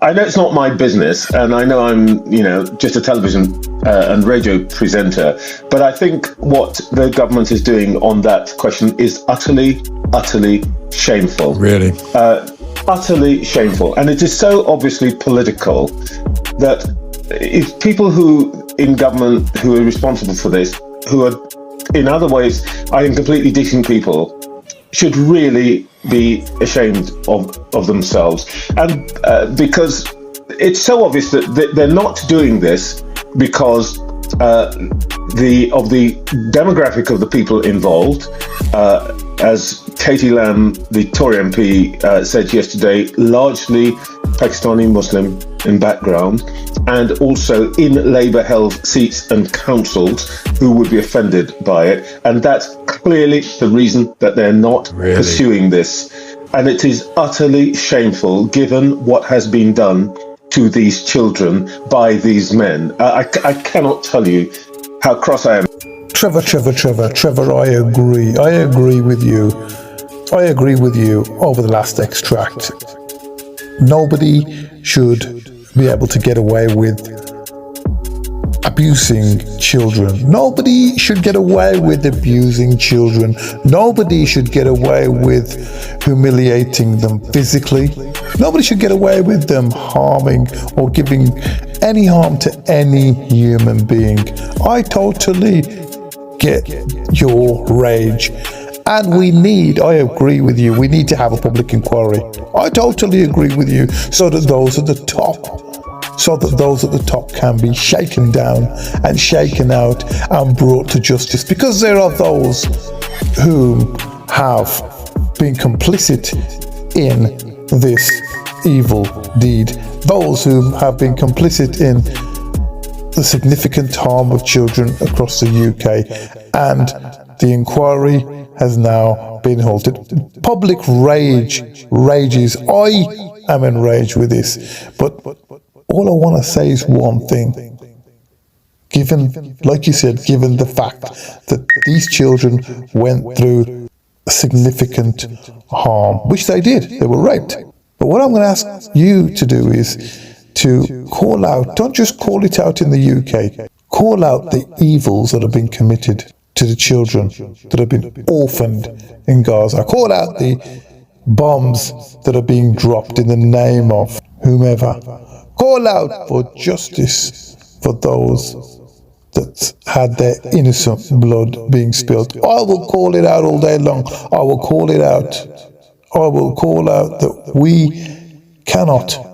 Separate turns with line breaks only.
I know it's not my business, and I know I'm, just a television and radio presenter, but I think what the government is doing on that question is utterly, utterly shameful.
Really?
Utterly shameful. And it is so obviously political that if people who in government who are responsible for this, who are in other ways, I think completely decent people, should really be ashamed of themselves. And because it's so obvious that they're not doing this because the demographic of the people involved, as Katie Lamb, the Tory MP, said yesterday, largely Pakistani Muslim in background, and also in Labour-held seats and councils who would be offended by it. And that's clearly the reason that they're not pursuing this. And it is utterly shameful, given what has been done to these children by these men. I cannot tell you how cross I am.
Trevor, I agree. I agree with you over the last extract. Nobody should be able to get away with abusing children. Nobody should get away with abusing children. Nobody should get away with humiliating them physically. Nobody should get away with them harming or giving any harm to any human being. I totally get your rage. And I agree with you, we need to have a public inquiry. I totally agree with you, so that those at the top can be shaken down and shaken out and brought to justice, because there are those who have been complicit in this evil deed, those who have been complicit in the significant harm of children across the UK, and the inquiry has now been halted. Public rages. I am enraged with this, but all I want to say is one thing. Given, like you said, given the fact that these children went through significant harm, which they did, they were raped. But what I'm going to ask you to do is to call out, don't just call it out in the UK, call out the evils that have been committed to the children that have been orphaned in Gaza. Call out the bombs that are being dropped in the name of whomever. Call out for justice for those that had their innocent blood being spilled. I will call it out all day long. I will call it out. I will call out that we cannot